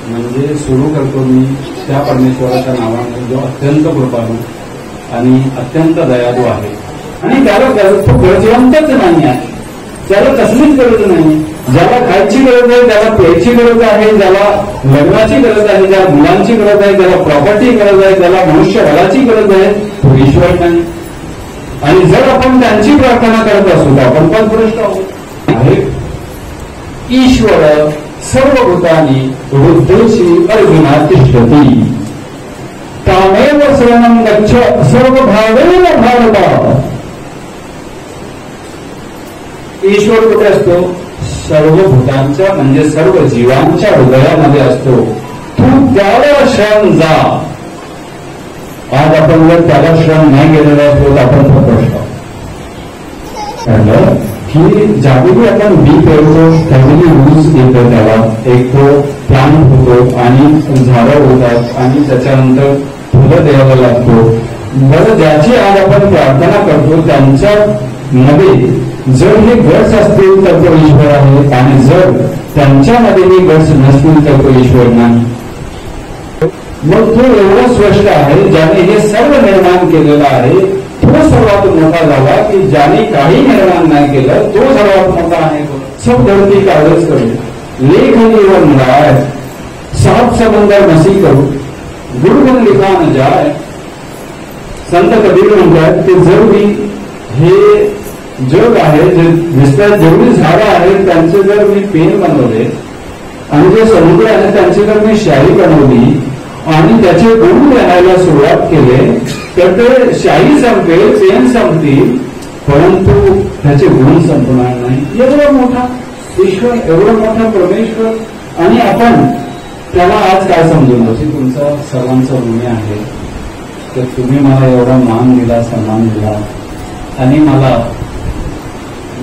म्हणजे सुरू करतो मी त्या परमेश्वराच्या नावाने जो अत्यंत कृपाळू आणि अत्यंत दयाळू आहे आणि त्याला तो गरजवंतच नाही आहे, त्याला कसलीच गरज नाही. ज्याला खायची गरज आहे, ज्याला प्यायची गरज आहे, ज्याला लग्नाची गरज आहे, ज्याला मुलांची गरज आहे, ज्याला प्रॉपर्टी गरज आहे, ज्याला मनुष्यबळाची गरज आहे, तो ईश्वर नाही. आणि जर आपण त्यांची प्रार्थना करत असू तर आपण पदभ्रष्ट आहोत. ईश्वर सर्वभूतानि हृदयेषु अर्जुना तिष्ठति तामेव शरणं गच्छ सर्वभावेन भारत. ईश्वर कुठे असतो? सर्वभूतांच्या म्हणजे सर्व जीवांच्या हृदयामध्ये असतो. तू त्याला शरण जा. आज आपण जर त्याला शरण नाही गेलेलो असतो तर आपण प्रश्न की ज्यावेळी आपण बी पेरतो त्यावेळी ऊस येतो, त्याला एक तो प्लांट होतो आणि झाडं होतात आणि त्याच्यानंतर फुलं द्यायला लागतो. बरं, ज्याची आज आपण प्रार्थना करतो त्यांच्या मध्ये जर हे गट्स असतील तर तो ईश्वर आहे आणि जर त्यांच्यामध्ये हे गट्स नसतील तर तो ईश्वर नाही. मग तो एवढा स्पष्ट आहे ज्याने हे सर्व निर्माण केलेलं आहे. तो सर्वात मोठा झाला की ज्याने काही निर्माण नाही केलं तो सर्वात मोठा आहे. सब धरती कागज करू लेखनी व मिळाय सात समंदर नसी करू गुरुगुण लिखा न जाय. संत कबीर म्हणतात की जर मी हे जग आहे जे दिसतात, जेवढी झाडं आहेत त्यांचे जर मी पेन बनवले आणि जे समुद्र आहे त्यांची जर मी शाही बनवली आणि त्याचे गुण लिहायला सुरुवात केले तर ते शाही संपेल, पेन संपतील, परंतु त्याचे गुण संपणार नाही. एवढा मोठा ईश्वर, एवढा मोठा परमेश्वर. आणि आपण त्याला आज काय समजून की तुमचा सर्वांचा ऋणी आहे तर तुम्ही मला एवढा मान दिला, सन्मान दिला आणि मला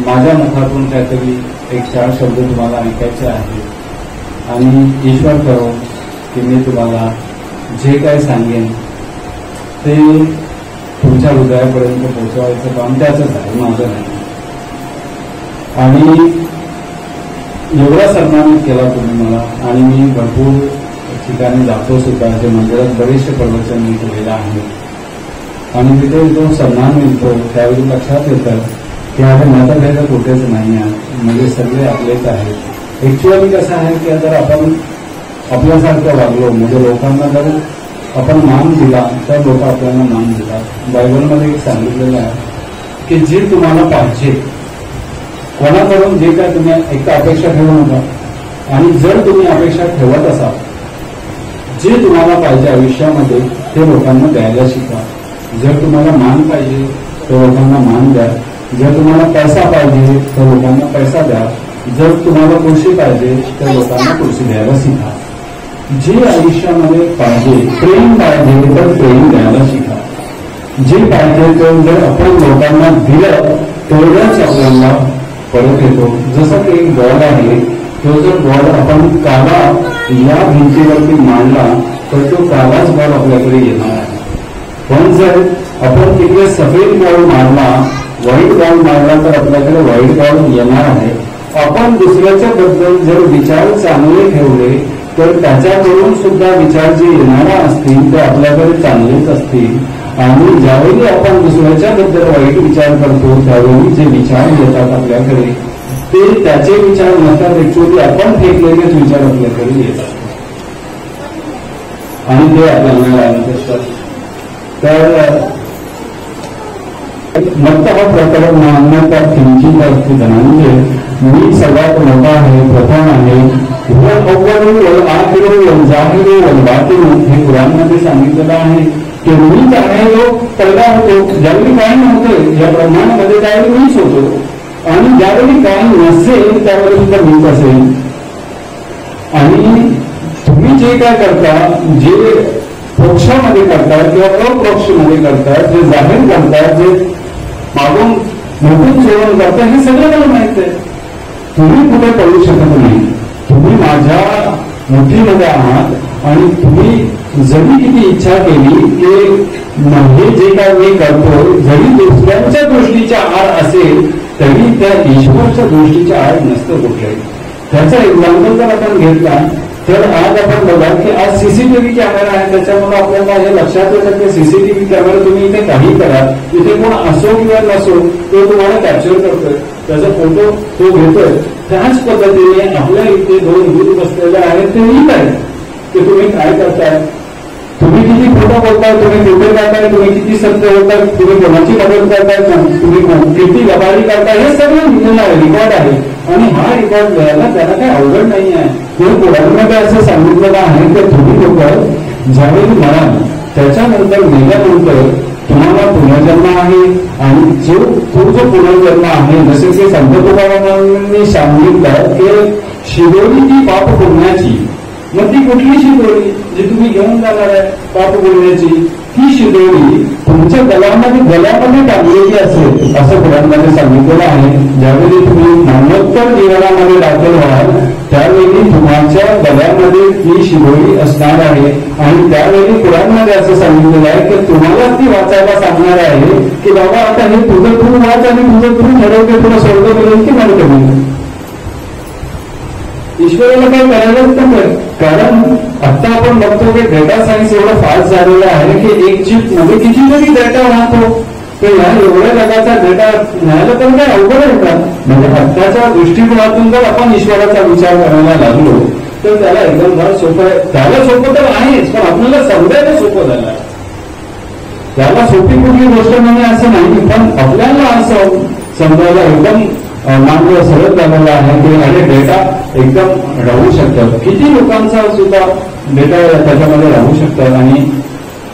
माझ्या मुखातून काहीतरी एक चार शब्द तुम्हाला ऐकायचे आहे आणि ईश्वर करो की मी तुम्हाला जे काय सांगेन ते तुमच्या हृदयापर्यंत पोहोचवायचं काम त्याचंच आहे, माझं नाही. आणि एवढा सन्मानित केला तुम्ही मला आणि मी भरपूर ठिकाणी जातो सुद्धा, जे मंदिरात बरेचसे प्रवचन मी केलेलं आहे आणि तिथे जो सन्मान मिळतो त्यावेळी लक्षात येतं की आता मतभेद कुठेच नाही आहे, म्हणजे सगळे आपलेच आहेत. ऍक्च्युअली कसं आहे की जर आपण आपल्यासारखं वागलो म्हणजे लोकांना जर आपण मान दिला तर लोक आपल्याला मान देतात. बायबलमध्ये एक सांगितलेलं आहे की जे तुम्हाला पाहिजे कोणाकडून जे काय तुम्ही एक अपेक्षा ठेवू नका आणि जर तुम्ही अपेक्षा ठेवत असाल जे तुम्हाला पाहिजे आयुष्यामध्ये ते लोकांना द्यायला शिका. जर तुम्हाला मान पाहिजे तर लोकांना मान द्या. जर तुम्हाला पैसा पाहिजे तर लोकांना पैसा द्या. जर तुम्हाला खुर्शी पाहिजे तर लोकांना खुर्शी द्यायला शिका. जे आयुष्यामध्ये पाहिजे, प्रेम पाहिजे तर प्रेम द्यायला शिका. जे पाहिजे तर जर आपण लोकांना दिलं तेवढंच आपल्याला परत येतो. जसं की एक बॉल आहे, तो जर बॉल आपण काला या भिंतीवरती मांडला तर तो कालाच बॉल आपल्याकडे येणार आहे. पण जर आपण तिकडे सफेद बॉल मांडला, व्हाईट बॉल मांडला तर आपल्याकडे व्हाईट बॉल येणार आहे. आपण दुसऱ्याच्या बद्दल जर विचार चांगले ठेवले तर त्याच्याकडून सुद्धा विचार जे येणारे असतील ते आपल्याकडे चांगलेच असतील. आणि ज्यावेळी आपण दुसऱ्याच्या बद्दल वाईट विचार करतो त्यावेळी जे विचार येतात आपल्याकडे ते त्याचे विचार नसतात, ऍक्च्युअली आपण फेकलेलेच विचार आपल्याकडे येतात आणि ते आपल्याला लागत असतात. तर मग हा प्रकार मानण्याचा किंचित असते धनंजय मी सगळ्यात मोठा आहे, प्रथम आहे. हे कुराणमध्ये सांगितलेलं आहे की मीच आहे जो पैदा होतो. ज्यावेळी काही नव्हतं या ब्रह्मांडामध्ये त्यावेळी मीच होतो आणि ज्यावेळी काही नसेल त्यावेळी सुद्धा मीच असेल. आणि तुम्ही जे काय करता, जे पक्षामध्ये करतात किंवा अपक्षमध्ये करतात, जे जाहीर करतात, जे मागून मोठून सेवन करतात, हे सगळं मला माहित आहे. तुम्ही कुठे पडू शकत नाही. तुम्ही माझ्या मुठीमध्ये आहात आणि तुम्ही जरी किती इच्छा केली की हे जे काय मी करतो जरी दुसऱ्यांच्या दृष्टीच्या आड असेल तरी त्या ईश्वराच्या दृष्टीच्या आड नसतं कुठल्याही. त्याचा एक्झाम्पल जर आपण घेतला तर आज आपण बघा की आज सीसीटीव्ही कॅमेरा आहे, त्याच्यामुळे आपल्याला हे लक्षात येतं की सीसीटीव्ही कॅमेरा तुम्ही इथे काही करा, इथे कोण असो किंवा नसो तो तुम्हाला कॅप्चर करतोय, त्याचा फोटो तो घेतोय. त्याच पद्धतीने आपल्या इथे 2 दूध बसलेले आहेत ते नीट आहेत की तुम्ही काय करताय, तुम्ही किती खोटं बोलताय, तुम्ही कुठे जाताय, तुम्ही किती सत्य होताय, तुम्ही कोणाची मदत करताय, तुम्ही किती गबारी करताय, हे सगळं लिहिलेलं आहे, रेकॉर्ड आहे. आणि हा रेकॉर्ड लिहायला त्याला काही अवघड नाही आहे. ते पुराणामध्ये असं सांगितलेलं आहे की तुम्ही लोक ज्यावेळी मराल त्याच्यानंतर मेल्यानंतर तुम्हाला पुनर्जन्म आहे, आणि तो जो पुनर्जन्म आहे जसे की संत तुकारामांनी सांगितलं की शिदोरी ती पाप पुण्याची. मग ती कुठली शिदोरी जी तुम्ही घेऊन जाणार आहे पाप पुण्याची, ती शिदोरी तुमच्या गळ्यामध्ये टाकलेली असेल असं पुराणामध्ये सांगितलेलं आहे. ज्यावेळी तुम्ही मरणोत्तर जीवनामध्ये दाखल व्हाल त्यावेळी तुमच्या गळ्यामध्ये ती शिदोरी असणार आहे. आणि त्यावेळी पुराणामध्ये असं सांगितलेलं आहे की तुम्हाला ती वाचायला सांगणार आहे की बाबा आता हे तुझं तू वाच आणि तुझं तू ठरवते तुला स्वर्ग मिळेल की नरक मिळेल. ईश्वराला काही करायलाच नाही, कारण आता आपण बघतो की डेटा सायन्स एवढं फास्ट झालेलं आहे की एक चिप मध्ये कितीतरी डेटा राहतो, तर ह्या एवढ्या जगाचा डेटा न्यायला तर काय अवघड आहे का. म्हणजे आत्ताच्या दृष्टिकोनातून जर आपण ईश्वराचा विचार करायला लागलो तर त्याला एकदम फार सोपं आहे. त्याला सोपं तर आहेच, पण आपल्याला समजायला सोपं झालं आहे. त्याला सोपी कुठली गोष्ट म्हणजे असं नाही, पण आपल्याला असं समजायला एकदम मानव सरळ झालेला आहे की अरे डेटा एकदम राहू शकतात, किती लोकांचा सुद्धा डेटा त्याच्यामध्ये राहू शकतात. आणि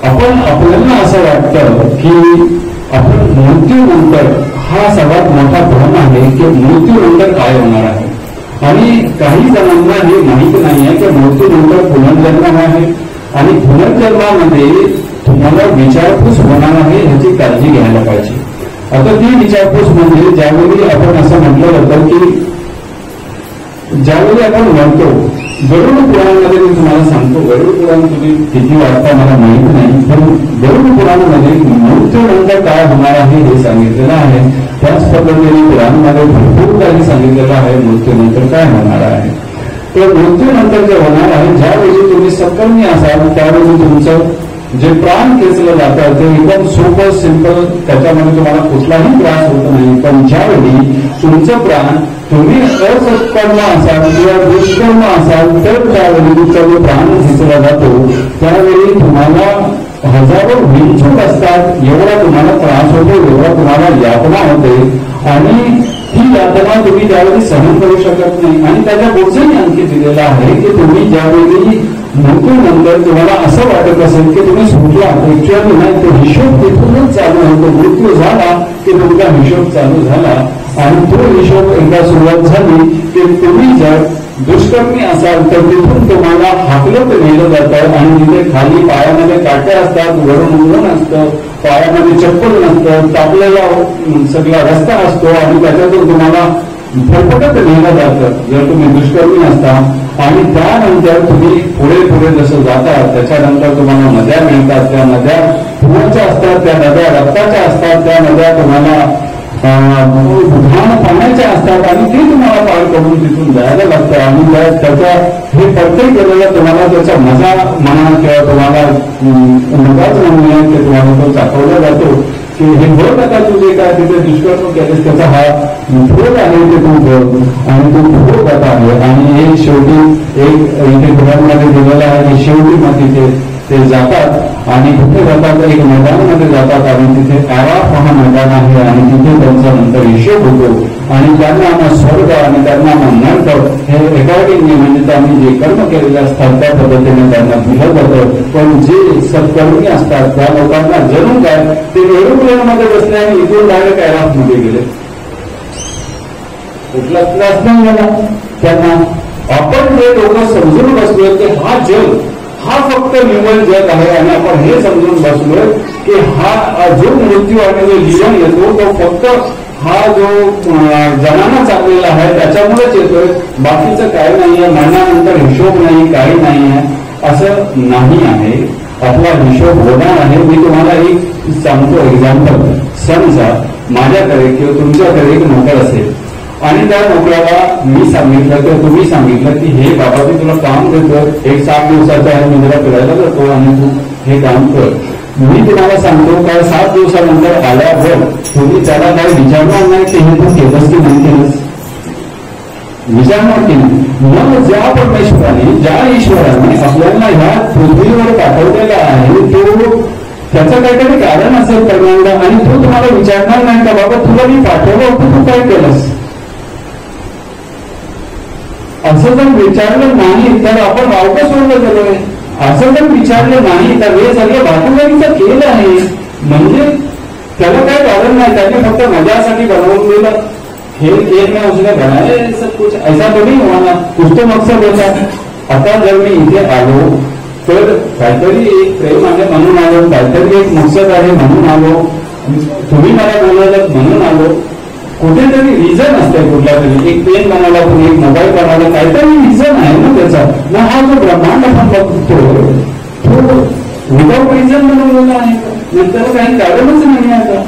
आपल्याला असं वाटतं की आपण मृत्यूनंतर हा सर्वात मोठा भ्रम आहे की मृत्यूनंतर काय होणार आहे. आणि काही जणांना हे माहित नाही आहे की मृत्यूनंतर पुनर्जन्म आहे, आणि पुनर्जन्मामध्ये तुम्हाला विचारपूस होणार आहे ह्याची काळजी घ्यायला पाहिजे. आता ती विचारपूस म्हणजे ज्यावेळी आपण असं म्हटलं होतं की ज्यावेळी आपण म्हणतो गरुड पुराणामध्ये मी तुम्हाला सांगतो, गरुड पुराण तुम्ही किती वाचता मला माहित नाही, पण गरुड पुराणामध्ये मृत्यूनंतर काय होणार आहे हे सांगितलेलं आहे. त्याच पद्धतीने पुराणामध्ये भरपूर काही सांगितलेलं आहे मृत्यूनंतर काय होणार आहे. तर मृत्यूनंतर जे होणार आहे ज्यावेळी तुम्ही सकर्मी असाल त्यावेळी तुमचं जे प्राण खेचलं जातं ते एकदम सोपं सिंपल, त्याच्यामध्ये तुम्हाला कुठलाही त्रास होत नाही. पण ज्यावेळी तुमचं प्राण तुम्ही असत्कर्म असाल किंवा दुष्कर्म असाल तर त्यावेळी तुमचा जो प्राण खेचला जातो त्यावेळी तुम्हाला हजारो विंचूक असतात, एवढा तुम्हाला त्रास होतो, एवढा तुम्हाला यातना होते. आणि ही यातना तुम्ही त्यावेळी सहन करू शकत नाही. आणि त्याच्या पुढचंही आणखी दिलेलं आहे की तुम्ही ज्यावेळी मृत्यूनंतर तुम्हाला असं वाटत असेल की तुम्ही सुटला, ऍक्च्युअली नाही, तो हिशोब तिथूनच चालू होतो. मृत्यू झाला की तुमचा हिशोब चालू झाला, आणि तो हिशोब एकदा सुरुवात झाली की तुम्ही जर दुष्कर्मी असाल तर तिथून तुम्हाला हाकलत नेलं जातं. आणि तिथे खाली पायामध्ये काटे असतात, वरून ऊन असतं, पायामध्ये चप्पल नसतं, तापलेला सगळा रस्ता असतो, आणि त्याच्यातून तुम्हाला फटफटत नेलं जातं जर तुम्ही दुष्कर्मी असता. आणि त्यानंतर तुम्ही पुढे पुढे जसं जाता त्याच्यानंतर तुम्हाला नद्या मिळतात, त्या नद्या पुण्याच्या असतात, त्या नद्या रक्ताच्या असतात, त्या नद्या तुम्हाला घाण पाण्याच्या असतात, आणि ते तुम्हाला पार करून तिथून जायला लागतं. आणि त्याचा हे प्रत्येक वेळेला तुम्हाला त्याचा मजा म्हणा किंवा तुम्हाला मजाच म्हणूया की तुम्हाला तो चाकवला जातो की हे बघ आता तुझे काय तिथे दुष्कर्म केलेस त्याचा हा भोग आहे ते तू बघ, आणि तो भोग आता आहे. आणि हे शेवटी एक इथे पुराणामध्ये दिलेलं आहे की शेवटी मग तिथे ते जातात, आणि कुठे जातात एक मैदानामध्ये जातात, आणि तिथे आराफ हा मैदान आहे, आणि तिथे त्यांचा नंतर हिशोब होतो. आणि त्यांना मग स्वर्ग आणि त्यांना मग नरक हे अकॉर्डिंगली म्हणजे त्यांनी जे कर्म केलेले असतात त्या पद्धतीने त्यांना दिलं जातं. पण जे सत्कर्मी असतात त्या लोकांना जणून काय ते एरोप्लेनमध्ये बसले आणि इथून डायरेक्ट आराफ मध्ये गेले, कुठलाच त्रास नाही झाला त्यांना. आपण जे लोक समजून बसलो की हा जग हा फक्त निव्वळ जग आहे, आणि आपण हे समजून बसलोय की हा जो मृत्यू आणि जो जीवन येतो तो फक्त हा जो जनाना चाललेला आहे त्याच्यामुळेच येतोय, बाकीचं काही नाहीये, मरणानंतर हिशोब नाही, काही नाही आहे, असं नाही आहे. आपला हिशोब होणार आहे. मी तुम्हाला एक सांगतो एक्झाम्पल. समजा माझ्याकडे किंवा तुमच्याकडे एक मोटर असेल, आणि त्या नोकराला मी सांगितलं किंवा तुम्ही सांगितलं की हे बाबा मी तुला काम देतो, एक 7 दिवसाचा आहे, मी तुला फिरायला जातो आणि तू हे काम कर. मी तुम्हाला सांगतो काय 7 दिवसानंतर आल्यावर तुम्ही त्याला काही विचारणार नाही की हे तू केलंस की नाही केलंस, विचारणार की नाही. मग ज्या परमेश्वराने ज्या ईश्वराने आपल्याला ह्या पृथ्वीवर पाठवलेला आहे तो त्याचं काहीतरी कारण असेल करण्याला, आणि तो तुम्हाला विचारणार नाही का बाबा तुला मी पाठवलं होतं तू काय केलंस. असं जर विचारलं नाही तर आपण वावकं सोडलं गेलोय. असं जर विचारलं नाही तर हे सगळं भागीदारीचं केलं आहे म्हणजे त्याला काय कारण नाही, त्याने फक्त मजासाठी बनवून दिलं. खेळ खेळ में उसने बनाए सब कुछ, ऐसा तो नहीं हुआ ना, कुछ तो मकसद होता. आता जर मी इथे आलो तर काहीतरी एक प्रेम आहे म्हणून आलो, काहीतरी एक मकसद आहे म्हणून आलो, तुम्ही मला बोलवलं म्हणून आलो. कुठेतरी रिझन असते, कुठला तरी एक पेन बनवला, तुम्ही एक मोबाईल बनवला, काहीतरी रिझन आहे ना त्याचा. मग हा जो ब्रह्मांड आपण बघतो तो विदाउट रिझन बनवलेला आहे, नंतर काही कारणच नाही आता,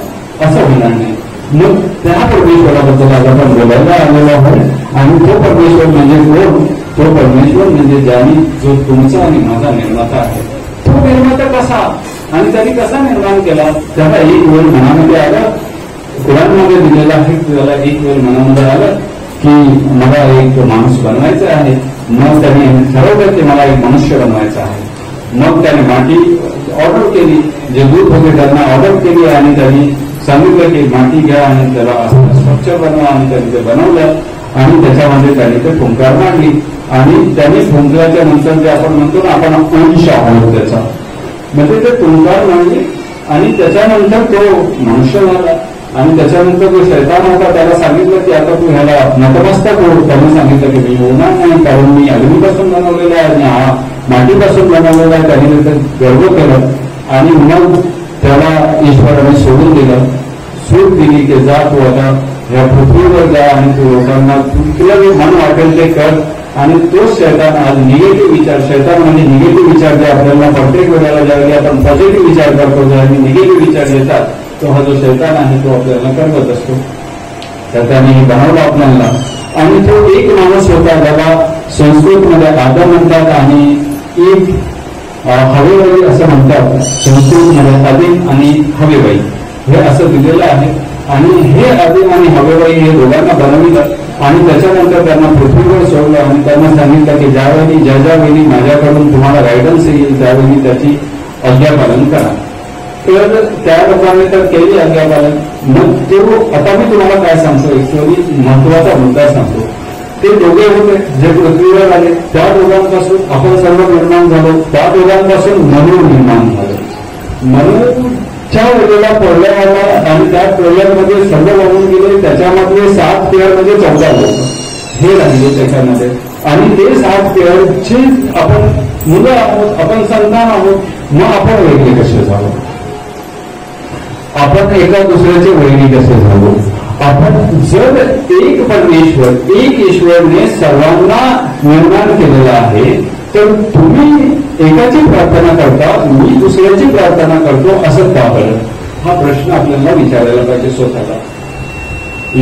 असं होणार नाही. मग त्या परमेश्वराबद्दल आज आपण बोलायला आलेलो आहोत. आणि तो परमेश्वर म्हणजे कोण? तो परमेश्वर म्हणजे ज्याने जो तुमचा आणि माझा निर्माता आहे. तो निर्माता कसा आणि त्यांनी कसा निर्माण केला, त्याला एक वेळ मनामध्ये आला. कुराणमध्ये दिलेला आहे, त्याला एक वेळ मनामध्ये आलं की मला एक माणूस बनवायचा आहे. मग त्याने ठरवलं की मला एक मनुष्य बनवायचा आहे. मग त्याने माती ऑर्डर केली, जे दूध होते त्यांना ऑर्डर केली आणि त्यांनी सांगितलं की माती घ्या आणि त्याला असं स्ट्रक्चर बनवा, आणि त्यांनी ते बनवलं. आणि त्याच्यामध्ये त्यांनी ते फुंकार मांडली. आणि त्यांनी फुंकल्याच्या नंतर जे आपण म्हणतो ना आपण अंश आहोत त्याचा, म्हणजे ते फुंकार मांडली. आणि त्याच्यानंतर तो मनुष्य झाला. आणि त्याच्यानंतर जो शैतान होता त्याला सांगितलं की आता तू ह्याला नतमस्तक हो. त्याने सांगितलं की मी होणार नाही, कारण मी अग्नीपासून बनवलेला आहे आणि हा मातीपासून बनवलेला आहे. त्याने त्याचं गर्व केलं आणि मग त्याला ईश्वराने सोडून दिलं, सूट दिली की जा तू आता ह्या पृथ्वीवर जा आणि तू लोकांना तुला जे मन वाटेल ते कर. आणि तोच शैतान आज निगेटिव्ह विचार, शैतान म्हणजे निगेटिव्ह विचार जे आपल्याला प्रत्येक वेळेला ज्यावेळी आपण पॉझिटिव्ह विचार करतो, ज्यावेळी निगेटिव्ह विचार येतात, तो हा जो शैतान आहे तो आपल्याला करत असतो. तर त्याने बनवलं आपल्याला. आणि तो एक माणूस होता ज्याला संस्कृतमध्ये आदम म्हणतात आणि एक हवेबाई असं म्हणतात. संस्कृतमध्ये आदिम आणि हवेबाई हे असं दिलेलं आहे. आणि हे आदिम आणि हवेबाई हे दोघांना बनविलं आणि त्याच्यानंतर त्यांना पृथ्वीवर सोडलं आणि त्यांना सांगितलं की ज्यावेळी ज्यावेळी माझ्याकडून तुम्हाला गायडन्स येईल त्यावेळी त्याची आज्ञापालन करा. तर त्या लोकांनी तर केली आज्ञापालन. मग तो आता मी तुम्हाला काय सांगतो, ऍक्च्युअली महत्वाचा मुद्दा सांगतो. ते दोघे होते जे पृथ्वीवर आले, त्या दोघांपासून आपण सर्व निर्माण झालो. त्या दोघांपासून मनु निर्माण झालं. मनुच्या वेळेला प्रलय आला आणि त्या प्रलयामध्ये सर्व वाहून गेले. त्याच्यामधले 7 पेअर म्हणजे 14 लोक हे राहिले त्याच्यामध्ये. आणि ते 7 पेअरचे आपण मुलं आहोत, आपण संतान आहोत. मग आपण वेगळे कसे झालो, आपण एका दुसऱ्याचे वैरी कसे झालो. आपण जर एक परमेश्वर, एक ईश्वरने सर्वांना निर्माण केलेला आहे, तर तुम्ही एकाची प्रार्थना करता, मी दुसऱ्याची प्रार्थना करतो, असं का बरं? हा प्रश्न आपल्याला विचारायला पाहिजे स्वतःला.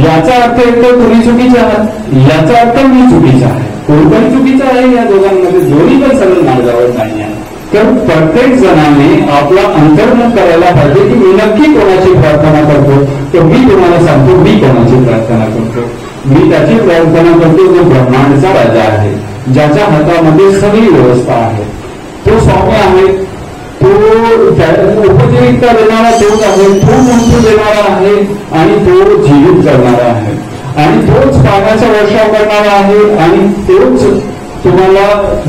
याचा अर्थ एक तर तुम्ही चुकीचे आहात, याचा अर्थ मी चुकीचा आहे. कोणताही चुकीचं आहे या दोघांमध्ये, दोन्ही पण सरळ मार्गावर नाही आहे. तर प्रत्येक जणाने आपला अंतर्मुख करायला पाहिजे की मी नक्की कोणाची प्रार्थना करतो. तर मी तुम्हाला सांगतो मी कोणाची प्रार्थना करतो. मी त्याची प्रार्थना करतो जो ब्रह्मांडचा राजा आहे, ज्याच्या हातामध्ये सगळी व्यवस्था आहे. तो स्वामी आहे, तो उपजीविका देणारा तोच आहे, तो मृत्यू देणारा आहे आणि तो जीवित करणारा आहे. आणि तोच पाण्याचा वर्षाव करणारा आहे आणि तोच तुम्हाला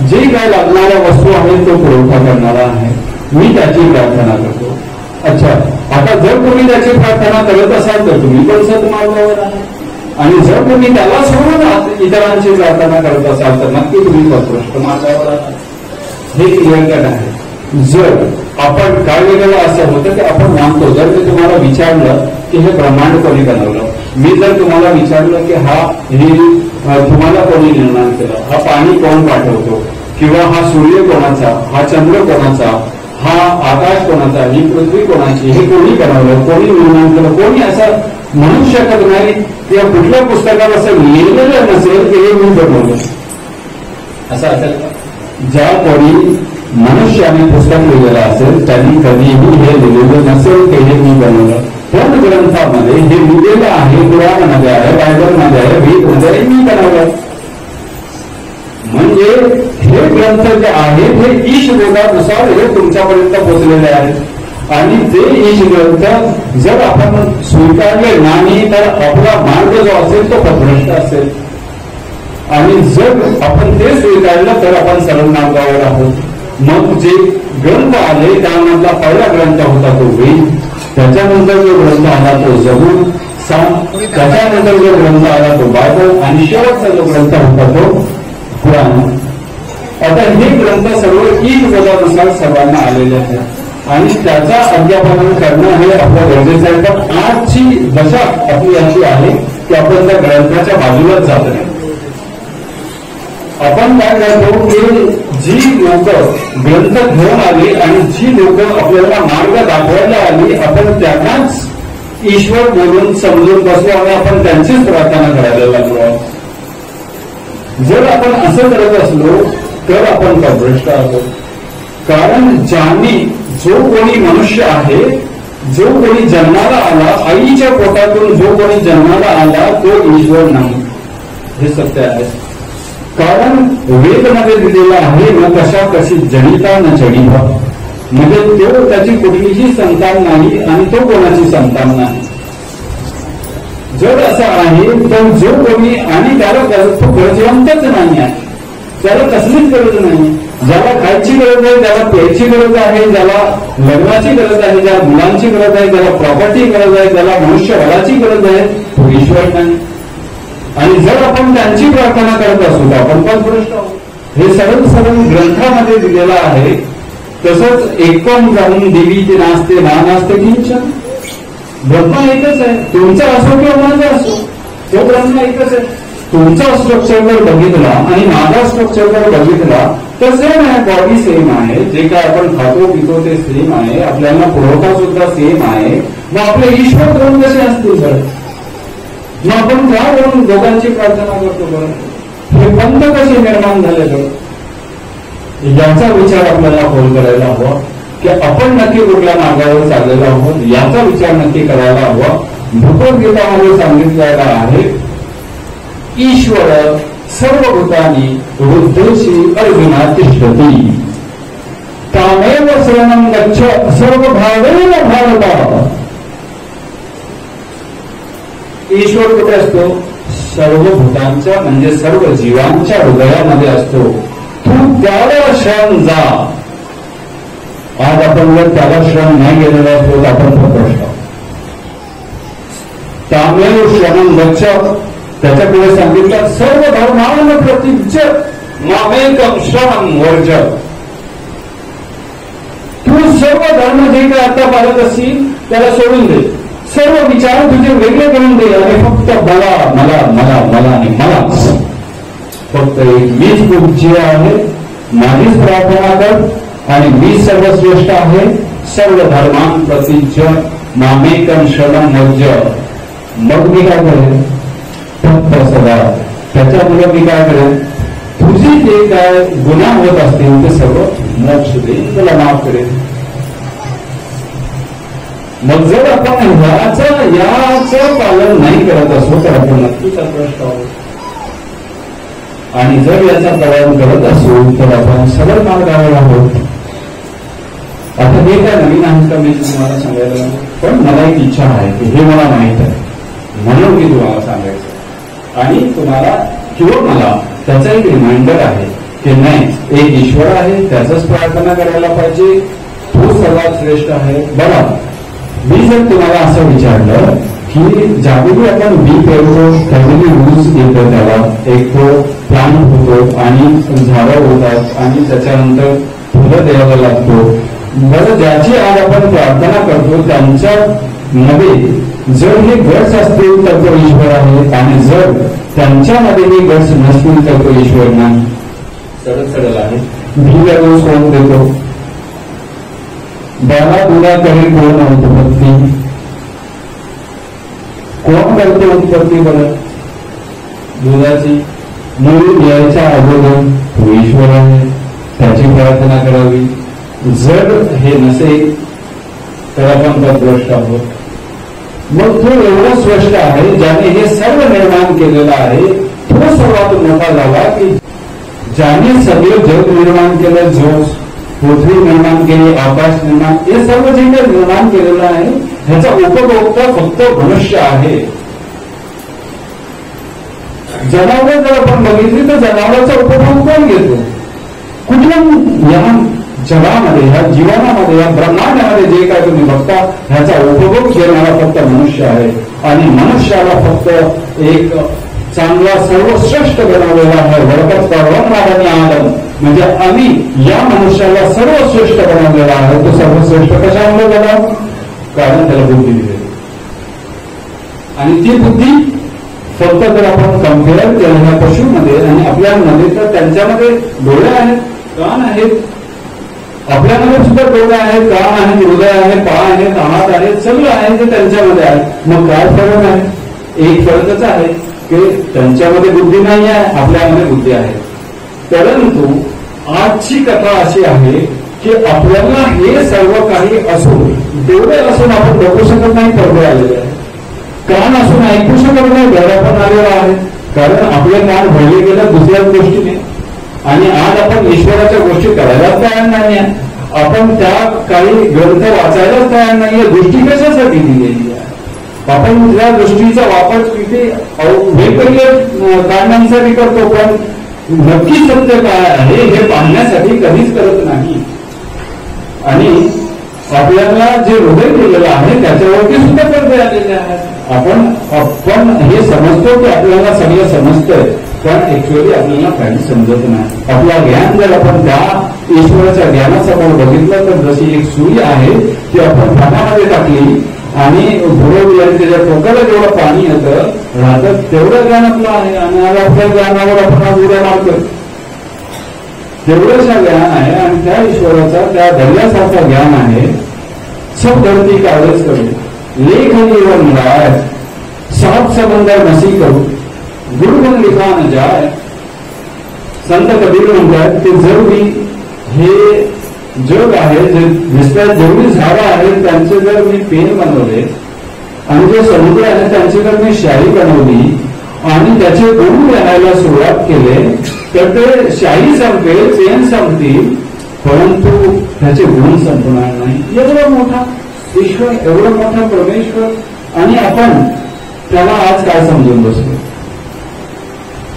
जे काय लागणाऱ्या वस्तू आहेत तो पुरवठा करणारा आहे. मी त्याची प्रार्थना करतो. अच्छा, आता जर तुम्ही त्याची प्रार्थना करत असाल तर तुम्ही पण सद्मार्गावर आहात. आणि जर तुम्ही त्याला सोडून इतरांची प्रार्थना करत असाल तर नक्की तुम्ही पथभ्रष्ट मार्गावर आहात. हे क्लिअर कट आहे. जर आपण काय वेगळं असं होतं की आपण मानतो, जर मी तुम्हाला विचारलं की हे ब्रह्मांड कोणी बनवलं, मी जर तुम्हाला विचारलं की तुम्हाला कोणी निर्माण केलं, हा पाणी कोण पाठवतो, किंवा हा सूर्य कोणाचा, हा चंद्र कोणाचा, हा आकाश कोणाचा, ही पृथ्वी कोणाची, हे कोणी बनवलं, कोणी निर्माण केलं, कोणी असं म्हणू शकत नाही किंवा कुठल्या पुस्तकात असं लिहिलेलं नसेल की हे मी बनवलं, असं असेल का? ज्या कोणी मनुष्याने पुस्तक लिहिलेलं असेल त्यांनी कधीही हे लिहिलेलं नसेल की हे मी बनवलं. पण ग्रंथामध्ये हे लिहिलेलं आहे, कुराणमध्ये आहे, बायबलमध्ये आहे, गीतमध्ये आहे, मी बनवलं. म्हणजे हे ग्रंथ जे आहेत हे ईशबोधानुसार हे तुमच्यापर्यंत पोहोचलेले आहेत आणि ते ईश ग्रंथ जर आपण स्वीकारले नाही तर आपला मार्ग जो असेल तो पथभ्रष्ट असेल आणि जर आपण ते स्वीकारलं तर आपण सरळ मार्गावर आहोत. मग जे ग्रंथ आले त्यामधला पहिला ग्रंथ होता तो वेद, त्याच्यानंतर जो ग्रंथ आला तो जबूर, त्याच्यानंतर जो ग्रंथ आला तो बायबल आणि शेवटचा जो ग्रंथ होता तो कुराण. आता हे ग्रंथ सर्व ईशबोधानुसार सर्वांना आलेले आहेत आणि त्याचा अध्यापन करणं हे आपलं गरजेचं आहे. पण आजची दशा आपली अशी आहे की आपण त्या ग्रंथाच्या बाजूलाच जात नाही. आपण काय करतो की जी लोक ग्रंथ घेऊन आली आणि जी लोक आपल्याला मार्ग दाखवायला आली आपण त्यांनाच ईश्वर बोलून समजून बसलो आणि आपण त्यांचीच प्रार्थना करायला लागलो. जर आपण असं करत असलो तर आपण पथभ्रष्ट आहोत. कारण ज्यांनी जो कोणी मनुष्य आहे, जो कोणी जन्माला आला, आईच्या पोटातून जो कोणी जन्माला आला तो ईश्वर नाही, हे सत्य आहे. कारण वेदमध्ये दिलेला आहे न कशा कशी जनिता न जडिता, म्हणजे तो त्याची कुठलीही संतान नाही आणि तो कोणाची संतान नाही. जर असं आहे तर जो कोणी आणि त्याला तो गरजवंतच नाही आहे, त्याला कसलीच गरज नाही. ज्याला खायची गरज आहे, ज्याला प्यायची गरज आहे, ज्याला लग्नाची गरज आहे, ज्याला मुलांची गरज आहे, ज्याला प्रॉपर्टी गरज आहे, ज्याला मनुष्यबळाची गरज आहे, तो ईश्वर नाही. आणि जर आपण त्यांची प्रार्थना करत असू तर आपण पथभ्रष्ट आहोत. हे सरळ सरळ ग्रंथामध्ये दिलेलं आहे. तसंच एकम जाऊन देवी ते नाचते ना नाचते किंचन, ब्रह्म एकच आहे. तुमचा असो किंवा माझा असो तो ब्रह्म एकच आहे. तुमचा स्ट्रक्चर जर बघितला आणि माझा स्ट्रक्चर जर बघितला तर सेम आहे, बॉडी सेम आहे, जे काय आपण खातो पितो ते सेम आहे, आपल्याला पुरवठा सुद्धा सेम आहे. मग आपले ईश्वर दोन कसे असतील बरं? मग आपण त्यावरून दोघांची प्रार्थना करतो बरं? हे पंथ कसे निर्माण झाले बरं? याचा विचार आपल्याला खोल करायला हवा की आपण नक्की कुठल्या मार्गावर चाललेलो आहोत याचा विचार नक्की करायला हवा. भगवद्गीतामध्ये सांगितलेला आहे ईश्वर सर्वभूतानी हृदयशी अर्जुना तिष्ठती तामेव शरणं गच्छ सर्वभावेन भारत. ईश्वर कुठे असतो? सर्व भूतांच्या म्हणजे सर्व जीवांच्या हृदयामध्ये असतो. तू त्याला शरण जा. आज आपण जर त्याला शरण नाही गेलेलो असतो तर आपण पथभ्रष्ट. तामेव शरणं गच्छ, त्याच्या पुढे सांगितलं सर्व धर्मांना प्रतिज्य मामेकम शरणं वर्ज. तू सर्व धर्म जे काय आता पाळत असतील त्याला सोडून दे, सर्व विचार तुझे वेगळे करून दे आणि फक्त मला मला मला मला आणि मलाच, फक्त एक मीच पूज्य आहे, माझीच प्रार्थना कर आणि मी सर्वश्रेष्ठ आहे. सर्व धर्मां प्रतिज्य मामेकम शरणं वर्ज. मग मी काय करेन? फक्त सदा त्याच्यामुळे मी काय करेन? तुझी जे काय गुन्हा होत असतील ते सर्व मोक्ष देईन, तुला माफ करेन. मग जर आपण याचं पालन नाही करत असो तर आपण नक्कीच अपभ्रष्ट आहोत. आणि जर याचा पालन करत असू तर आपण सरळ मार्गावर आहोत. आता हे काय नवीन आहे का मी तुम्हाला सांगायला, पण मला एक इच्छा आहे की हे मला माहित आहे म्हणून मी तुम्हाला सांगायचं आणि तुम्हाला किंवा मला त्याचा एक रिमाइंडर आहे की नाही एक ईश्वर आहे, त्याचाच प्रार्थना करायला पाहिजे, तो सर्वात श्रेष्ठ आहे. बघा, मी जर तुम्हाला असं विचारलं की ज्यावेळी आपण बी पेरतो त्यावेळी ऊस येतो, त्याला एक तो प्लांट होतो आणि झाडं होतात आणि त्याच्यानंतर फुलं द्यावं लागतो. बरं, ज्याची आज आपण प्रार्थना करतो त्यांच्या मध्ये जर हे गट्स असतील तर तो ईश्वर आहे आणि जर त्यांच्यामध्ये हे गट्स नसतील तर तो ईश्वर नाही. सरळ सरळ आहे. बीला रोज कोण देतो? बाला दुधा करेल कोण उत्पत्ती. कोण करते उत्पत्ती बरं दुधाची? मूल यायच्या अगोदर तो ईश्वर आहे, त्याची प्रार्थना करावी. जर हे नसेल तर आपण पदभ्रष्ट आहोत. मग तो एवढा स्पष्ट आहे ज्याने हे सर्व निर्माण केलेलं आहे. तो सर्वात मोठा झाला की ज्याने सगळं जग निर्माण केलं, जो पृथ्वी निर्माण केली, आकाश निर्माण, हे सर्व जे काही निर्माण केलेलं आहे ह्याचा उपभोक्ता फक्त मनुष्य आहे. जनावर जर आपण बघितली तर जनावरांचा उपभोग कोण घेतो? कुठल्या या जगामध्ये, ह्या जीवनामध्ये, या ब्रह्मांडामध्ये जे काय तुम्ही बघता ह्याचा उपभोग घेणारा फक्त मनुष्य आहे. आणि मनुष्याला फक्त एक चांगला सर्वश्रेष्ठ बनवलेला आहे. वरकत परवानवादाने आदम म्हणजे आम्ही या मनुष्याला सर्वश्रेष्ठ बनवलेला आहे. तो सर्वश्रेष्ठ कशामुळे झाला? कारण त्याला बुद्धी दिली. आणि ती बुद्धी फक्त जर आपण कम्पेअर केलं ह्या पशूमध्ये आणि आपल्यामध्ये तर त्यांच्यामध्ये डोळे आहेत, कान आहेत, आपल्यामध्ये सुद्धा डोळे आहेत, कान आहेत, हृदय आहे, पाय आहेत, हात आहेत, सगळं आहे ते त्यांच्यामध्ये आहे. मग काय फरक आहे? एक फरकच आहे की त्यांच्यामध्ये बुद्धी नाही आहे, आपल्यामध्ये बुद्धी आहे. परंतु आजची कथा अशी आहे की आपल्याला हे सर्व काही असून, डोळे असून आपण बघू शकत नाही, पडदे आलेले आहे. कान असून ऐकू शकत नाही, घरापण आलेला आहे. कारण आपले कान भरले गेलं दुसऱ्याच गोष्टीने. आणि आज आपण ईश्वराच्या गोष्टी करायलाच तयार नाही आहे. आपण त्या काही ग्रंथ वाचायलाच तयार नाहीये. दृष्टी कशासाठी दिलेली आहे? आपण त्या दृष्टीचा वापर किती वेगवेगळ्या कारणांसाठी करतो, पण नक्की सत्य काय आहे हे पाहण्यासाठी कधीच करत नाही. आणि आपल्याला जे हृदय केलेलं आहे त्याच्यावरती सुद्धा पडदे आलेले आहेत. आपण हे समजतो की आपल्याला सगळं समजतंय, पण ऍक्च्युअली आपल्याला काही समजत नाही. आपला ज्ञान जर आपण त्या ईश्वराच्या ज्ञानासमोर बघितलं तर जशी एक सुई आहे ती आपण पाण्यामध्ये टाकली आणि बुडवली आणि त्याच्या टोकाला जेवढं पाणी येतं राहतं तेवढं ज्ञान आपलं आहे. आणि आज आपल्या ज्ञानावर आपण आज उड्या मारतोय. तेवढंच ज्ञान आहे आणि त्या ईश्वराचा त्या दर्यासारखा ज्ञान आहे. सब धरती कागज करू लेख जीवन राय, सात समंदर नसी करू गुरुगुण लिखा न जाय. संत कबीर म्हणतात की जर मी हे जग आहे, जे दिसतात जेवढी झाडं आहेत त्यांचे जर मी पेन बनवले आणि जे समुद्र आहे त्यांची जर मी शाही बनवली आणि त्याचे गुण लिहायला सुरुवात केले तर ते शाही संपेल, पेन संपतील, परंतु त्याचे गुण संपणार नाही. एवढा मोठा ईश्वर, एवढा मोठा परमेश्वर, आणि आपण त्याला आज काय समजून बसलो?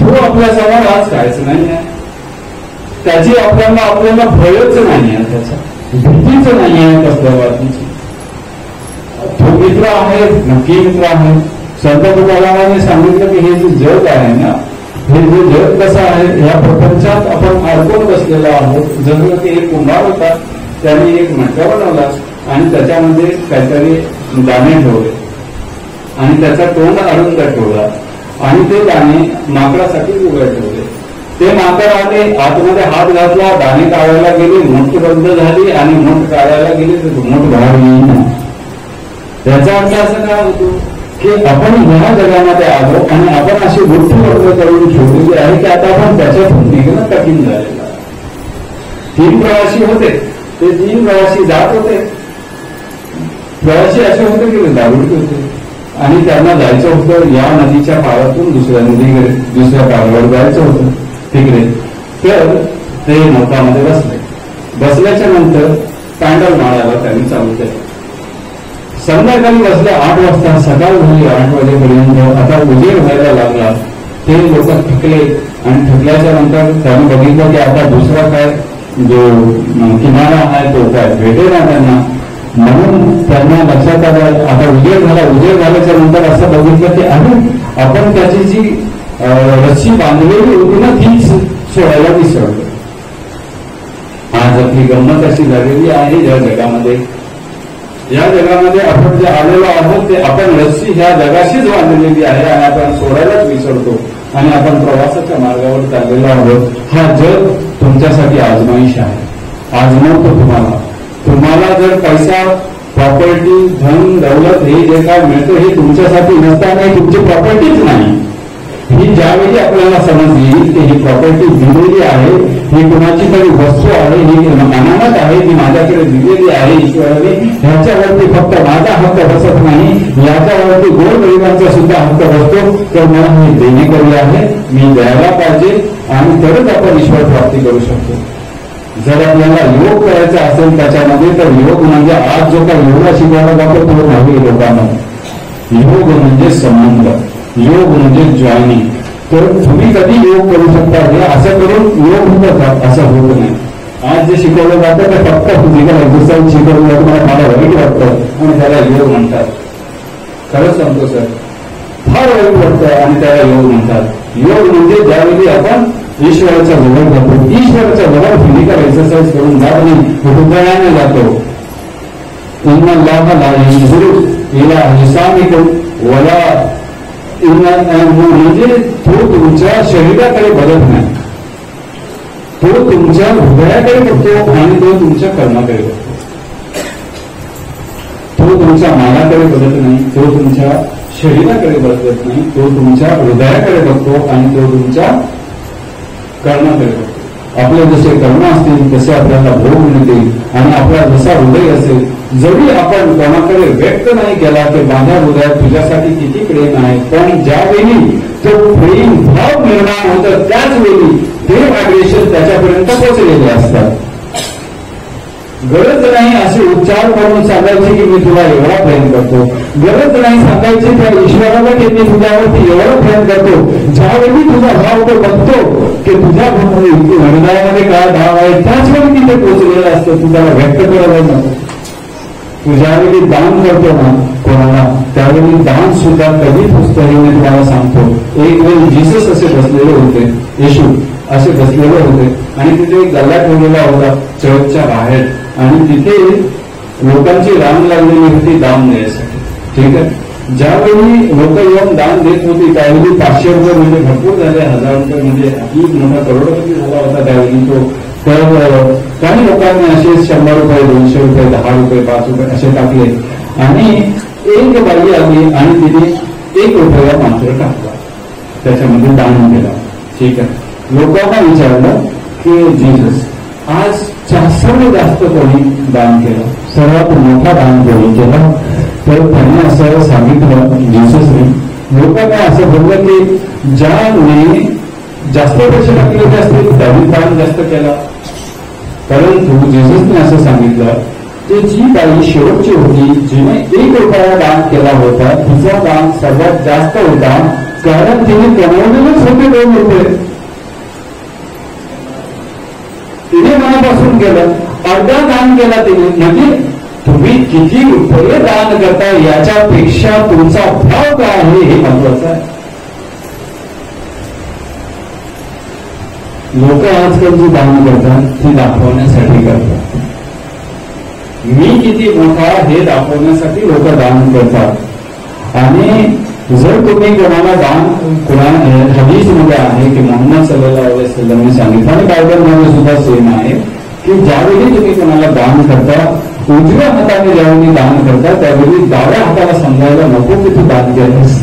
तो आपल्यासमोर आज कायच नाही आहे. त्याची आपल्याला भयच नाही आहे, त्याचा भीतीच नाही आहे कसल्या बाबतीची. तो मित्र आहे, नक्की मित्र आहे. संत तुकारामाने सांगितलं की हे जे जग आहे ना, हे जे जग कसं आहे, या प्रपंचात आपण अडकून बसलेलो आहोत. जसं की एक कुंभार होता, त्याने एक मटका बनवला आणि त्याच्यामध्ये काहीतरी दाणे ठेवले आणि त्याचा तोंड अरुंद ठेवला आणि ते दाणे माकडासाठी उघड ठेवले. ते माकड आले, आतमध्ये हात घातला, दाणे काढायला गेले, मूठ बंद झाली आणि मूठ काढायला गेले तर मूठ बाहेर येईल. त्याचा अर्थ असं काय होतो की आपण ह्या जगामध्ये आलो आणि आपण अशी बुद्धी वर्ग करून ठेवलेली आहे की आता आपण त्याच्यातून निघणं कठीण झालेलं आहे. 3 प्रवासी होते, ते 3 प्रवासी जात होते. प्रवासी असे होते की दारुडे होते आणि त्यांना जायचं होतं या नदीच्या पारातून दुसऱ्या नदीकडे, दुसऱ्या पारावर जायचं होतं तिकडे. तर ते नौकामध्ये बसले. बसल्याच्या नंतर पॅन्डल मारायला त्यांनी चालू केलं. संध्याकाळी बसले 8 वाजता, सकाळ झाली 8 वाजेपर्यंत. आता उजेड व्हायला लागला. ते लोक थकले आणि थकल्याच्या नंतर त्यांनी बघितलं की आता दुसरा काय जो किनारा आहे तो काय भेटेना त्यांना. म्हणून त्यांना लक्षात आलं आता उजेड झाला. उजेड झाल्याच्या नंतर असं बघितलं की अरे आपण त्याची जी रस्सी बांधलेली होती ना तीच सोडायला विसरलो. आज आपली गंमत अशी झालेली आहे या जगामध्ये. या जगामध्ये आपण जे आलेलो आहोत ते आपण रस्सी ह्या जगाशीच बांधलेली आहे आणि आपण सोडायलाच विसरतो आणि आपण प्रवासाच्या मार्गावर चाललेलो आहोत. हा जग तुमच्यासाठी आजमाईश आहे. आजमावतो तुम्हाला. तुम्हाला जर पैसा प्रॉपर्टी, धन, दौलत हे जे काय मिळतं हे तुमच्यासाठी नसताना ही तुमची प्रॉपर्टीच नाही. ही ज्यावेळी आपल्याला समजली की ही प्रॉपर्टी दिलेली आहे, ही कुणाची तरी वस्तू आहे, ही अनामत आहे, ती माझ्याकडे दिलेली आहे ईश्वराने, ह्याच्यावरती फक्त माझा हक्क बसत नाही, याच्यावरती गोरगरिबांचा सुद्धा हक्क बसतो. तर मला हे देणेकरी आहे, मी द्यायला पाहिजे आणि तरच आपण ईश्वर प्राप्ती करू शकतो. जर आपल्याला योग करायचा असेल त्याच्यामध्ये, तर योग म्हणजे आज जो काही योगा शिकवायला जातो तो नाही लोकांना. योग म्हणजे संबंध, योग म्हणजे जॉईनिंग. तर तुम्ही कधी योग करू शकता हे असं करून योग होतं का? असं होत नाही. आज जे शिकवलं जातं ते फक्त फिजिकल एक्सरसाइज शिकवलं जातं, मला वाईट वाटतं आणि त्याला योग म्हणतात. खरंच सांगतो सर, फार वाईट वाटतं आणि त्याला योग म्हणतात. योग म्हणजे ज्यावेळी आपण ईश्वराच्या जवळ जातो, ईश्वराच्या जवळ फिजिकल एक्सरसाइज करून जात नाही, हृदयाने जातो. म्हणजे तो तुमच्या शरीराकडे बघत नाही, तो तुमच्या हृदयाकडे बघतो आणि तो तुमच्या कर्माकडे बघतो. तो तुमच्या मनाकडे बघत नाही, तो तुमच्या शरीराकडे बघत नाही, तो तुमच्या हृदयाकडे बघतो आणि तो तुमच्या कर्माकडे बघतो. आपले जसे कर्म असतील तसे आपल्याला भोग मिळतील आणि आपला जसा हृदय असेल, जरी आपण कोणाकडे व्यक्त नाही केला की माझ्या हृदयात तुझ्यासाठी किती प्रेम आहे, पण ज्यावेळी तो प्रेम भाव निर्माण होतं त्याच वेळी ते व्हायब्रेशन त्याच्यापर्यंत पोहोचलेले असतात. गरज नाही असे उच्चार करून सांगायचे की मी तुला एवढा प्रेम करतो, गरज नाही सांगायचे त्या ईश्वराला की मी तुझ्यावरती एवढा प्रेम करतो. ज्यावेळी तुझा भाव तो बघतो की तुझ्या हृदयामध्ये काय भाव आहे त्याच वेळी तिथे पोहोचलेलं असतं, तू त्याला व्यक्त करायला नको. तू ज्यावेळी दान करतो ना कोणाला, त्यावेळी दान सुद्धा कधी पुस्तक हे मी तुम्हाला सांगतो. एक वेळी जीसस असे बसलेले होते, येशू असे बसलेले होते आणि तिथे एक गल्ला ठेवलेला होता चर्चच्या बाहेर आणि तिथे लोकांची रांग लागलेली होती दान द्यायसाठी. ठीक आहे, ज्यावेळी लोक येऊन दान देत होती त्यावेळी 500 रुपये म्हणजे भरपूर झाले, 1000 रुपये म्हणजे अति मोठा करोडपती झाला होता त्यावेळी तो. तर काही लोकांनी असे 100 रुपये, 200 रुपये, 10 रुपये, 5 रुपये असे टाकले आणि एक बाई आली आणि तिने 1 रुपया मात्र टाकला, त्याच्यामध्ये दान केला. ठीक आहे, लोकांना विचारलं की जीसस आज सर्वात जास्त कोणी दान केलं, सर्वात मोठा दान कोणी केलं? तर त्यांनी असं सांगितलं जीससने, लोकांना असं बोललं की ज्याने जास्त पैसे टाकलेले असतील त्यांनी दान जास्त केला. परंतु जीससने असं सांगितलं की जी बाई शेवटची होती जिने 1 रुपया दान केला होता तिचा दान सर्वात जास्त होता, कारण तिने कमवलेलेच होते 2 रुपये. तिने मनापासून केलं, अर्धा दान केला तिने. म्हणजे तुम्ही किती रुपये दान करता याच्यापेक्षा तुमचा भाव काय आहे हे महत्वाचं आहे. लोक आजकाल जी दान करतात ती दाखवण्यासाठी करतात. मी किती मोठा हे दाखवण्यासाठी लोक दान करतात. आणि जर तुम्ही कोणाला दान, हदीस मध्ये आहे की मोहम्मद सल्लल्लाहु अलैहि वसल्लम सांगितलं आणि बायबलमध्ये सुद्धा सेम आहे की ज्यावेळी तुम्ही कोणाला दान करता, उजव्या हाताने ज्यावेळी दान करता त्यावेळी डाव्या हाताला समजायला नको की तू दान केलंस.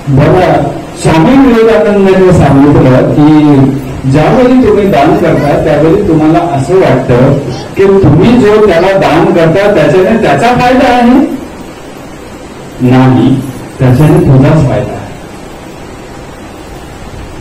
बघा, स्वामी विवेकानंदांनी सांगितलं की ज्यावेळी तुम्ही दान करता त्यावेळी तुम्हाला असं वाटतं की तुम्ही जो त्याला दान करता त्याच्याने त्याचा फायदा आहे, नाही, त्याच्याने तुझाच फायदा आहे.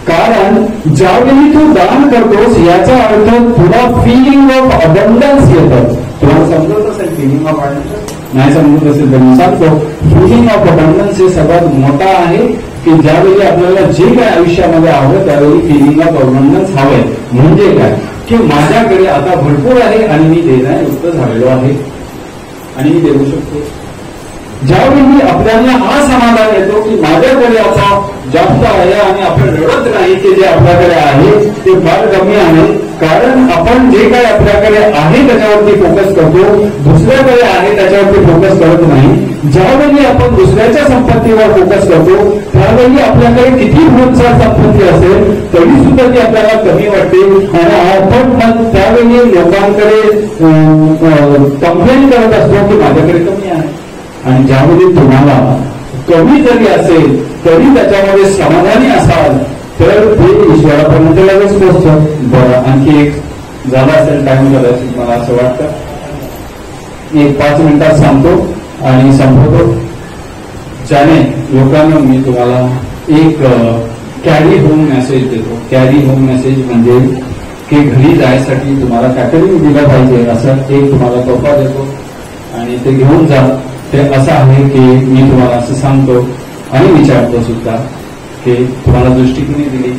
कारण ज्यावेळी तू दान करतोस याचा अर्थ तुला फिलिंग ऑफ अबंडन्स येतं. तुम्हाला समजत असेल फिलिंग ऑफ अबंडन्स? नाही समजत असेल तर मी सांगतो. फिलिंग ऑफ अबंडन्स हे सर्वात मोठा आहे की ज्यावेळी आपल्याला जे काय आयुष्यामध्ये हवं त्यावेळी फिलिंग ऑफ अबंडन्स हवंय. म्हणजे काय की माझ्याकडे आता भरपूर आहे आणि मी देण्यायुक्त झालेलो आहे आणि मी देऊ शकतो. ज्यावेळी आपल्याला हा समाधान येतो की माझ्याकडे आता जास्त आहे आणि आपण रडत नाही की जे आपल्याकडे आहे ते फार कमी आहे, कारण आपण जे काही आपल्याकडे आहे त्याच्यावरती फोकस करतो, दुसऱ्याकडे आहे त्याच्यावरती फोकस करत नाही. ज्यावेळी आपण दुसऱ्याच्या संपत्तीवर फोकस करतो त्यावेळी आपल्याकडे किती भरमसाठ संपत्ती असेल तरी सुद्धा ती आपल्याला कमी वाटते आणि आपण मग त्यावेळी लोकांकडे कंप्लेन करत असतो की माझ्याकडे कमी आहे. आणि ज्यावेळी तुम्हाला कमी जरी असेल तरी त्याच्यामध्ये समाधानी असाल तर ते ईश्वरापर्यंत लगेच पोहोचतं. बरं, आणखी एक झाला असेल टाइम कदाचित मला असं वाटतं, एक 5 मिनिटात सांगतो आणि संपवतो. ज्याने लोकांना मी तुम्हाला एक कॅरी होम मेसेज देतो. कॅरी होम मेसेज म्हणजे की घरी जायसाठी तुम्हाला काहीतरी दिलं पाहिजे असं एक तुम्हाला तोफा देतो आणि ते घेऊन जा. ते असं आहे की मी तुम्हाला असं सांगतो आणि विचारतो सुद्धा की तुम्हाला दृष्टी कोणी दिली,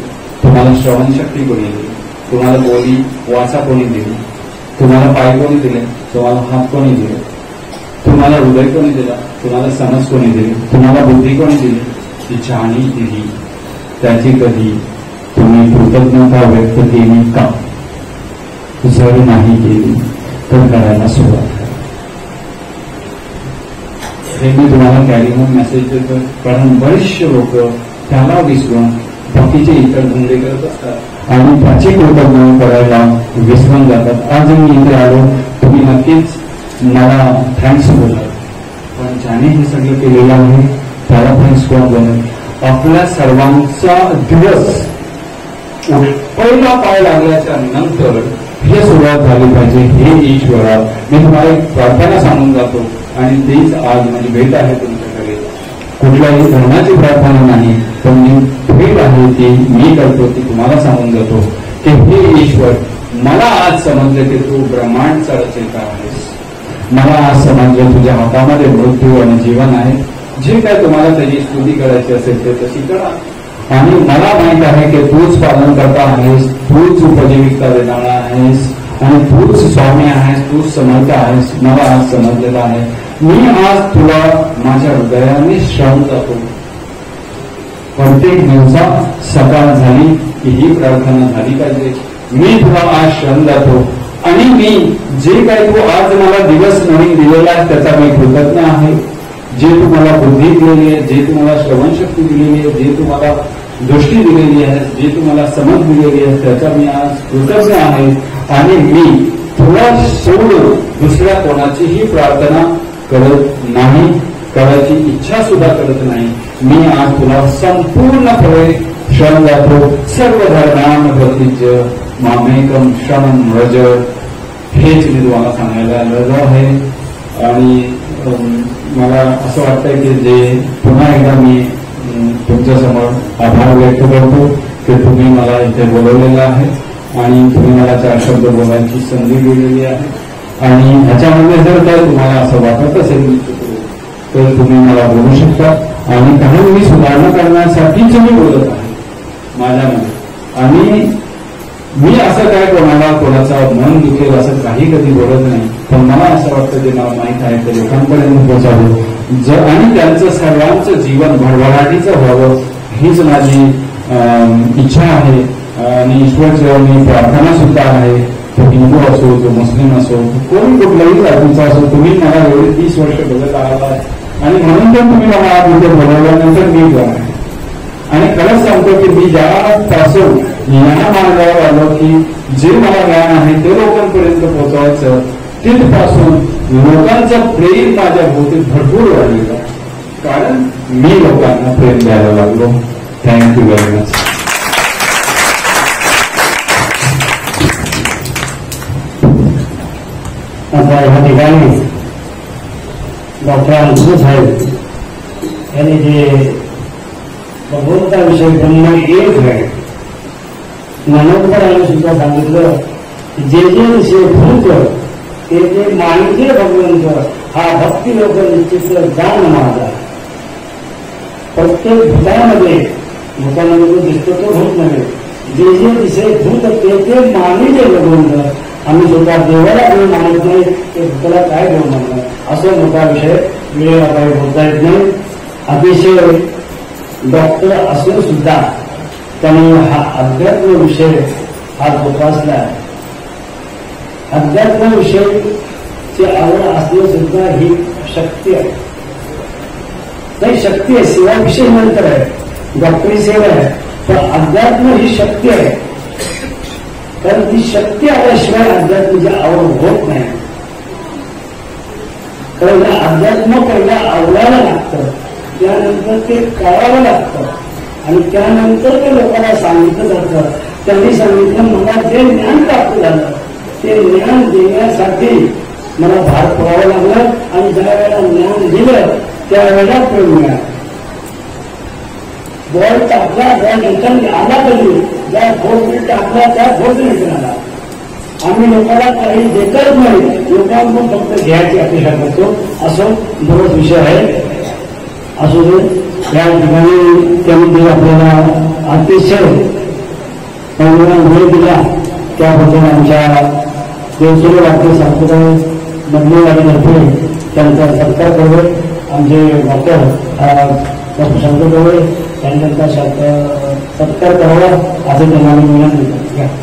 तुम्हाला श्रवणशक्ती कोणी दिली, तुम्हाला बोली वाचा कोणी दिली, तुम्हाला पाय कोणी दिले, तुम्हाला हात कोणी दिले, तुम्हाला हृदय कोणी दिला, तुम्हाला समज कोणी दिली, तुम्हाला बुद्धी कोणी दिली, ती जाणी दिली, त्याची कधी तुम्ही कृतज्ञता व्यक्त केली का? जर नाही केली तर करायला सुरुवात करा. हे मी तुम्हाला कॅरी होम मेसेज देतो, कारण बरेचसे लोक त्याला विसरून बाकीचे इतर धंदे करत असतात आणि त्याची कृतज्ञता करायला विसरून जातात. आज मी इथे आलो, तुम्ही नक्कीच मला थँक्स बोला, पण ज्याने हे सगळं केलेलं आहे त्याला थँक्स कोण बोलेल? आपल्या सर्वांचा दिवस पहिला पाय लागल्याच्या नंतर हे सुरुवात झाली पाहिजे. हे ईश्वरा, मी तुम्हाला एक प्रार्थना सांगून जातो आणि तीच आज माझी भेट आहे तुमच्याकडे. कुठल्याही धर्माची प्रार्थना नाही, पण मी भेट आहे ती मी करतो, ती तुम्हाला सांगून जातो की हे ईश्वर, मला आज समजलं की तू ब्रह्मांडचा रचयिता आहेस. मला आज समजलं तुझ्या हातामध्ये मृत्यू आणि जीवन आहे. जे काय तुम्हाला त्याची स्तुती करायची असेल ते तशी करा. आणि मला माहित आहे की तूच पालन करता आहेस, तूच उपजीविका देणारा आहेस आणि तूच स्वामी आहेस, तूच समर्थ आहेस. मला आज समजलेलं आहे. मी आज तुला माझ्या हृदयाने श्रम जातो. प्रत्येक दिवसात सकाळ झाली की ही प्रार्थना झाली पाहिजे. मी तुला आज श्रम जातो आणि मी जे काही तू आज मला दिवस नवीन दिलेला आहे त्याचा मी कृतज्ञ आहे. जे तुम्हाला बुद्धी दिलेली आहे, जे तुम्हाला श्रवणशक्ती दिलेली आहे, जे तुम्हाला दृष्टी दिलेली आहे, जे तुम्हाला समज दिलेली आहे त्याचा मी आज कृतज्ञ आहे. आणि मी तुला सोडून दुसऱ्या कोणाचीही प्रार्थना करत नाही, करायची इच्छा सुद्धा करत नाही. मी आज तुला संपूर्णपणे शरण जातो. सर्व धर्मांना प्रतिज्य मामेकम शरण व्रज, हेच मी तुम्हाला सांगायला आलेलो आहे. आणि मला असं वाटतंय की जे पुन्हा एकदा मी तुमच्या समोर आभार व्यक्त करतो की तुम्ही मला इथे बोलवलेलं आहे आणि तुम्ही मला 4 शब्द बोलायची संधी दिलेली आहे. आणि ह्याच्यामध्ये जर काय तुम्हाला असं वाटत असेल तर तुम्ही मला बोलू शकता आणि काही मी सुधारणा करण्यासाठीच मी बोलत आहे माझ्यामध्ये. आणि मी असं काय कोणाचा मन दुखेल असं काही कधी बोलत नाही, पण मला असं वाटतं ते मला माहीत आहे ते लोकांपर्यंत पोहोचावं आणि त्यांचं सर्वांचं जीवन भरभराटीचं व्हावं हीच माझी इच्छा आहे. आणि ईश्वरच्या मी प्रार्थना सुद्धा आहे. तो हिंदू असो, तो मुस्लिम असो, कोणी कुठल्याही जातीचा असो, तुम्ही मला एवढे 30 वर्ष बघत आला आहे आणि म्हणून तर तुम्ही मला आज इथे बोलवल्यानंतर मी आहे. आणि खरंच सांगतो की मी ज्यापासून या मार्गावर आलो की जे मला ज्ञान आहे ते लोकांपर्यंत पोहोचवायचं, तिथपासून लोकांचं प्रेम माझ्या भोवती भरपूर वाढलेलं आहे, कारण मी लोकांना प्रेम द्यायला लागलो. Thank you very much. आता या ठिकाणी डॉक्टर अंशु साहेब यांनी जे भगवंताविषयी ब्रह्म एक आहे मनोपराने सुद्धा सांगितलं की जे विषय भूत ते मानते भगवंत हा भक्ती लोक निश्चित जाण माझा. प्रत्येक भूतामध्ये जो दिसतो तो भूत नव्हे, जे विषय भूत ते मानिते भगवंत. आम्ही स्वतः देवाला देव मानत नाही, ते भूताला काय देव मानणार, असं मोठा विषय वेळ काही बोलता येत नाही. अतिशय डॉक्टर असून सुद्धा त्यामुळे हा अध्यात्म विषय हा जोपासला आहे. अध्यात्म विषयची आवड असणं सुद्धा ही शक्ती आहे. नाही, शक्ती आहे, सेवा विषय नंतर आहे, डॉक्टरी सेवा आहे, पण अध्यात्म ही शक्ती आहे. कारण ती शक्ती आल्याशिवाय अध्यात्माची आवड होत नाही. कारण अध्यात्म पहिला आवडायला लागतं, त्यानंतर ते कळावं लागतं आणि त्यानंतर ते लोकांना सांगितलं जातं. त्यांनी सांगितलं, मला जे ज्ञान प्राप्त झालं ते ज्ञान देण्यासाठी मला भार पडावं लागलं आणि ज्या वेळेला ज्ञान दिलं त्यावेळेला प्रेम मिळाला. बॉल टाकला, बॉल रिटर्न आला कधी, ज्या फोर्स टाकला त्या फोर्स रिटर्न आला. आम्ही लोकांना काही देतच नाही, लोकांकडून फक्त घ्यायची अपेक्षा करतो. असं बरोच विषय आहे. असू दे, या ठिकाणी त्यांनी आपल्याला अतिशय वेळ दिला त्याबद्दल आमच्या देवसुरे वाक्य संप्रदाय मधले त्यांचा सत्कार करू. आमचे डॉक्टर शंकर गवळे यांनी त्यांचा सत्कार करावा असं त्यांना विनंती करतो.